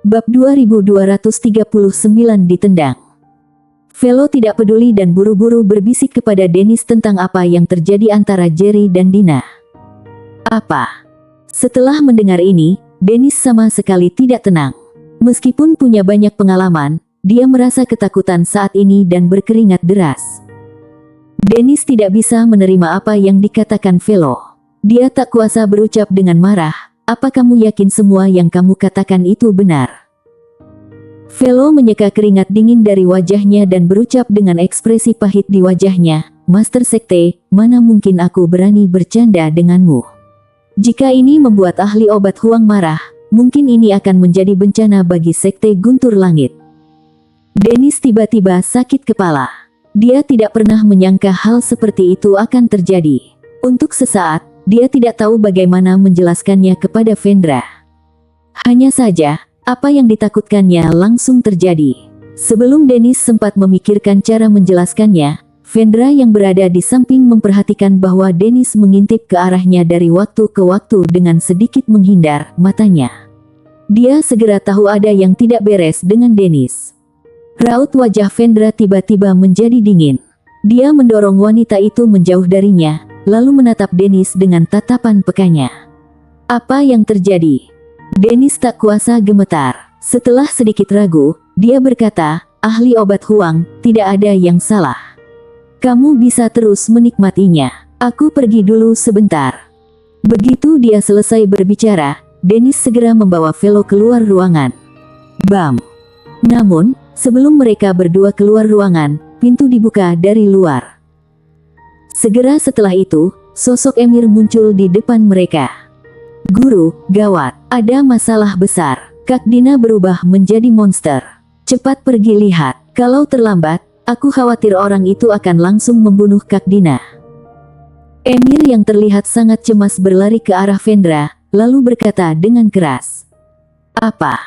Bab 2239 ditendang. Velo tidak peduli dan buru-buru berbisik kepada Dennis tentang apa yang terjadi antara Jerry dan Dina. Apa? Setelah mendengar ini, Dennis sama sekali tidak tenang. Meskipun punya banyak pengalaman, dia merasa ketakutan saat ini dan berkeringat deras. Dennis tidak bisa menerima apa yang dikatakan Velo. Dia tak kuasa berucap dengan marah, "Apa kamu yakin semua yang kamu katakan itu benar?" Velo menyeka keringat dingin dari wajahnya dan berucap dengan ekspresi pahit di wajahnya, "Master Sekte, mana mungkin aku berani bercanda denganmu. Jika ini membuat ahli obat Huang marah, mungkin ini akan menjadi bencana bagi Sekte Guntur Langit." Dennis tiba-tiba sakit kepala. Dia tidak pernah menyangka hal seperti itu akan terjadi. Untuk sesaat, dia tidak tahu bagaimana menjelaskannya kepada Vendra. Hanya saja, apa yang ditakutkannya langsung terjadi. Sebelum Dennis sempat memikirkan cara menjelaskannya, Vendra yang berada di samping memperhatikan bahwa Dennis mengintip ke arahnya dari waktu ke waktu dengan sedikit menghindar matanya. Dia segera tahu ada yang tidak beres dengan Dennis. Raut wajah Vendra tiba-tiba menjadi dingin. Dia mendorong wanita itu menjauh darinya, lalu menatap Dennis dengan tatapan pekanya. "Apa yang terjadi?" Dennis tak kuasa gemetar. Setelah sedikit ragu, dia berkata, "Ahli obat Huang, tidak ada yang salah. Kamu bisa terus menikmatinya. Aku pergi dulu sebentar." Begitu dia selesai berbicara, Dennis segera membawa Velo keluar ruangan. Bam! Namun, sebelum mereka berdua keluar ruangan, pintu dibuka dari luar. Segera setelah itu, sosok Emir muncul di depan mereka. "Guru, gawat, ada masalah besar. Kak Dina berubah menjadi monster. Cepat pergi lihat, kalau terlambat, aku khawatir orang itu akan langsung membunuh Kak Dina." Emir yang terlihat sangat cemas berlari ke arah Vendra, lalu berkata dengan keras. "Apa?"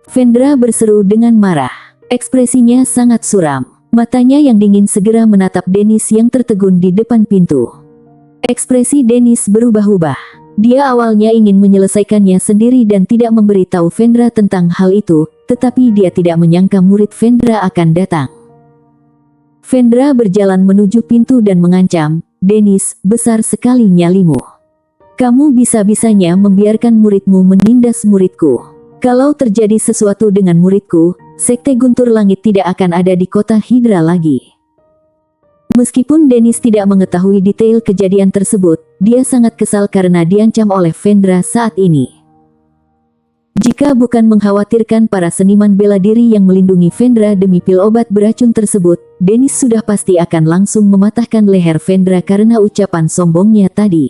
Vendra berseru dengan marah. Ekspresinya sangat suram. Matanya yang dingin segera menatap Dennis yang tertegun di depan pintu. Ekspresi Dennis berubah-ubah. Dia awalnya ingin menyelesaikannya sendiri dan tidak memberitahu Vendra tentang hal itu, tetapi dia tidak menyangka murid Vendra akan datang. Vendra berjalan menuju pintu dan mengancam, "Dennis, besar sekali nyalimu. Kamu bisa-bisanya membiarkan muridmu menindas muridku. Kalau terjadi sesuatu dengan muridku, Sekte Guntur Langit tidak akan ada di kota Hydra lagi." Meskipun Dennis tidak mengetahui detail kejadian tersebut, dia sangat kesal karena diancam oleh Vendra saat ini. Jika bukan mengkhawatirkan para seniman bela diri yang melindungi Vendra demi pil obat beracun tersebut, Dennis sudah pasti akan langsung mematahkan leher Vendra karena ucapan sombongnya tadi.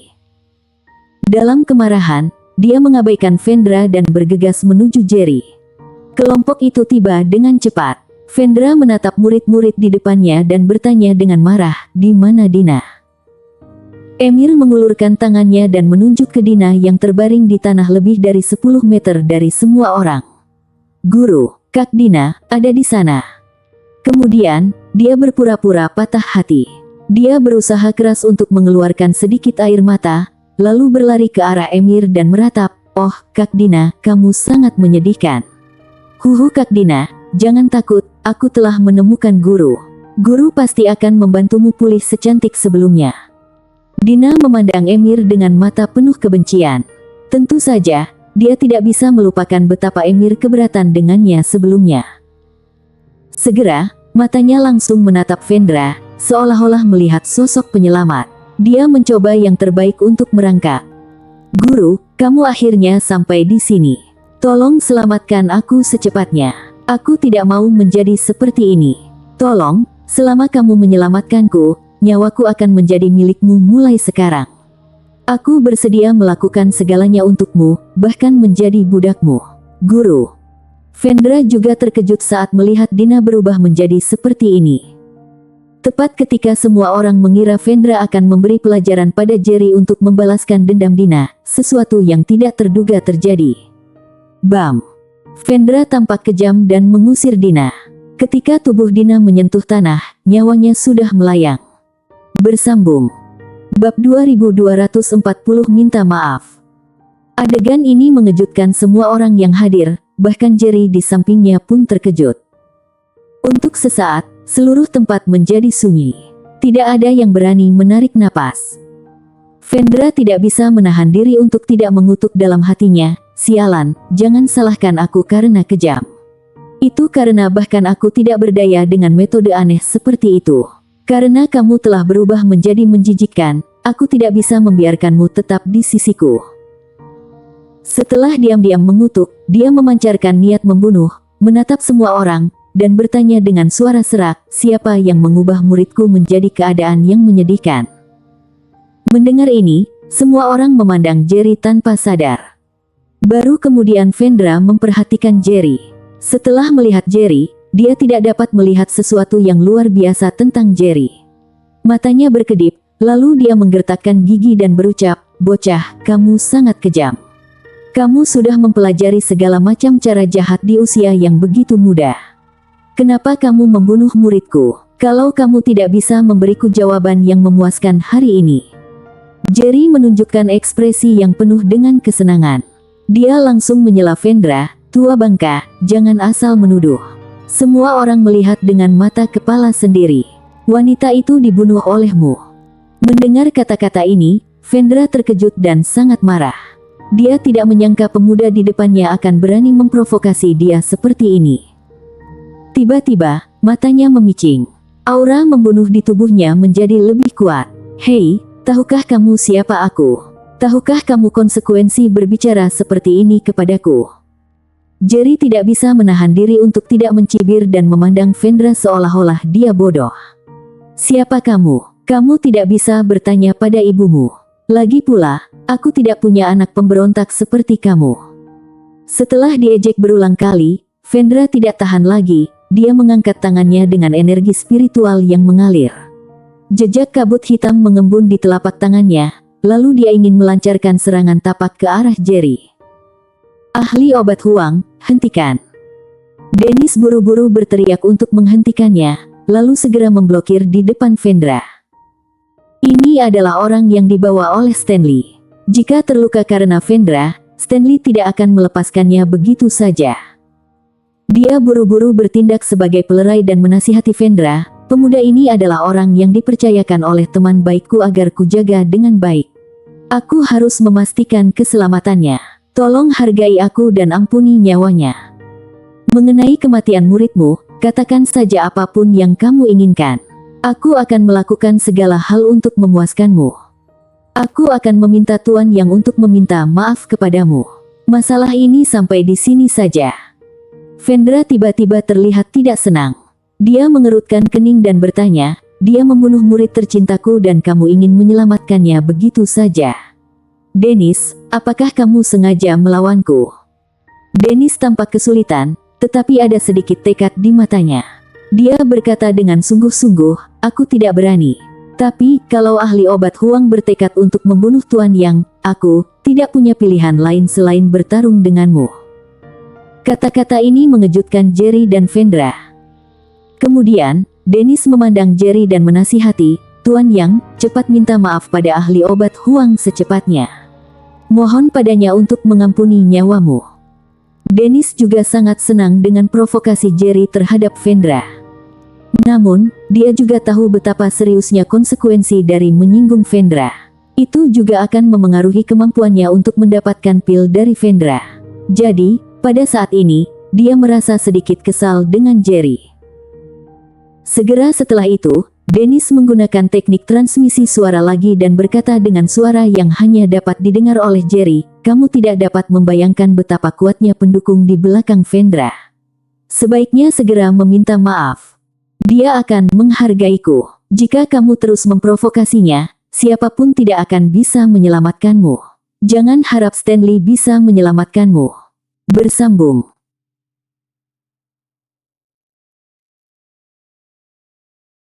Dalam kemarahan, dia mengabaikan Vendra dan bergegas menuju Jerry. Kelompok itu tiba dengan cepat. Vendra menatap murid-murid di depannya dan bertanya dengan marah, "Di mana Dina?" Emir mengulurkan tangannya dan menunjuk ke Dina yang terbaring di tanah lebih dari 10 meter dari semua orang. "Guru, Kak Dina, ada di sana." Kemudian, dia berpura-pura patah hati. Dia berusaha keras untuk mengeluarkan sedikit air mata, lalu berlari ke arah Emir dan meratap, "Oh, Kak Dina, kamu sangat menyedihkan." "Huhu Kak Dina, jangan takut, aku telah menemukan guru. Guru pasti akan membantumu pulih secantik sebelumnya." Dina memandang Emir dengan mata penuh kebencian. Tentu saja, dia tidak bisa melupakan betapa Emir keberatan dengannya sebelumnya. Segera, matanya langsung menatap Vendra, seolah-olah melihat sosok penyelamat. Dia mencoba yang terbaik untuk merangkak. "Guru, kamu akhirnya sampai di sini. Tolong selamatkan aku secepatnya. Aku tidak mau menjadi seperti ini. Tolong, selama kamu menyelamatkanku, nyawaku akan menjadi milikmu mulai sekarang. Aku bersedia melakukan segalanya untukmu, bahkan menjadi budakmu, Guru." Vendra juga terkejut saat melihat Dina berubah menjadi seperti ini. Tepat ketika semua orang mengira Vendra akan memberi pelajaran pada Jerry untuk membalaskan dendam Dina, sesuatu yang tidak terduga terjadi. Bam! Vendra tampak kejam dan mengusir Dina. Ketika tubuh Dina menyentuh tanah, nyawanya sudah melayang. Bersambung. Bab 2240 minta maaf. Adegan ini mengejutkan semua orang yang hadir, bahkan Jerry di sampingnya pun terkejut. Untuk sesaat, seluruh tempat menjadi sunyi. Tidak ada yang berani menarik napas. Vendra tidak bisa menahan diri untuk tidak mengutuk dalam hatinya, "Sialan, jangan salahkan aku karena kejam. Itu karena bahkan aku tidak berdaya dengan metode aneh seperti itu. Karena kamu telah berubah menjadi menjijikkan, aku tidak bisa membiarkanmu tetap di sisiku." Setelah diam-diam mengutuk, dia memancarkan niat membunuh, menatap semua orang, dan bertanya dengan suara serak, "Siapa yang mengubah muridku menjadi keadaan yang menyedihkan?" Mendengar ini, semua orang memandang Jerry tanpa sadar. Baru kemudian Vendra memperhatikan Jerry. Setelah melihat Jerry, dia tidak dapat melihat sesuatu yang luar biasa tentang Jerry. Matanya berkedip, lalu dia menggertakkan gigi dan berucap, "Bocah, kamu sangat kejam. Kamu sudah mempelajari segala macam cara jahat di usia yang begitu muda. Kenapa kamu membunuh muridku? Kalau kamu tidak bisa memberiku jawaban yang memuaskan hari ini." Jerry menunjukkan ekspresi yang penuh dengan kesenangan. Dia langsung menyela Vendra, "Tua bangka, jangan asal menuduh. Semua orang melihat dengan mata kepala sendiri. Wanita itu dibunuh olehmu." Mendengar kata-kata ini, Vendra terkejut dan sangat marah. Dia tidak menyangka pemuda di depannya akan berani memprovokasi dia seperti ini. Tiba-tiba, matanya memicing. Aura membunuh di tubuhnya menjadi lebih kuat. "Hei, tahukah kamu siapa aku? Tahukah kamu konsekuensi berbicara seperti ini kepadaku?" Jerry tidak bisa menahan diri untuk tidak mencibir dan memandang Vendra seolah-olah dia bodoh. "Siapa kamu? Kamu tidak bisa bertanya pada ibumu. Lagi pula, aku tidak punya anak pemberontak seperti kamu." Setelah diejek berulang kali, Vendra tidak tahan lagi, dia mengangkat tangannya dengan energi spiritual yang mengalir. Jejak kabut hitam mengembun di telapak tangannya, lalu dia ingin melancarkan serangan tapak ke arah Jerry. "Ahli obat Huang, hentikan!" Dennis buru-buru berteriak untuk menghentikannya, lalu segera memblokir di depan Vendra. Ini adalah orang yang dibawa oleh Stanley. Jika terluka karena Vendra, Stanley tidak akan melepaskannya begitu saja. Dia buru-buru bertindak sebagai pelerai dan menasihati Vendra, "Pemuda ini adalah orang yang dipercayakan oleh teman baikku agar kujaga dengan baik. Aku harus memastikan keselamatannya. Tolong hargai aku dan ampuni nyawanya. Mengenai kematian muridmu, katakan saja apapun yang kamu inginkan. Aku akan melakukan segala hal untuk memuaskanmu. Aku akan meminta Tuan Yang untuk meminta maaf kepadamu. Masalah ini sampai di sini saja." Vendra tiba-tiba terlihat tidak senang. Dia mengerutkan kening dan bertanya, "Dia membunuh murid tercintaku dan kamu ingin menyelamatkannya begitu saja? Dennis, apakah kamu sengaja melawanku?" Dennis tampak kesulitan, tetapi ada sedikit tekad di matanya. Dia berkata dengan sungguh-sungguh, "Aku tidak berani. Tapi, kalau ahli obat Huang bertekad untuk membunuh Tuan Yang, aku tidak punya pilihan lain selain bertarung denganmu." Kata-kata ini mengejutkan Jerry dan Vendra. Kemudian, Dennis memandang Jerry dan menasihati, "Tuan Yang, cepat minta maaf pada ahli obat Huang secepatnya. Mohon padanya untuk mengampuni nyawamu." Dennis juga sangat senang dengan provokasi Jerry terhadap Vendra. Namun, dia juga tahu betapa seriusnya konsekuensi dari menyinggung Vendra. Itu juga akan memengaruhi kemampuannya untuk mendapatkan pil dari Vendra. Jadi, pada saat ini, dia merasa sedikit kesal dengan Jerry. Segera setelah itu, Dennis menggunakan teknik transmisi suara lagi dan berkata dengan suara yang hanya dapat didengar oleh Jerry, "Kamu tidak dapat membayangkan betapa kuatnya pendukung di belakang Vendra. Sebaiknya segera meminta maaf. Dia akan menghargaiku. Jika kamu terus memprovokasinya, siapapun tidak akan bisa menyelamatkanmu. Jangan harap Stanley bisa menyelamatkanmu." Bersambung.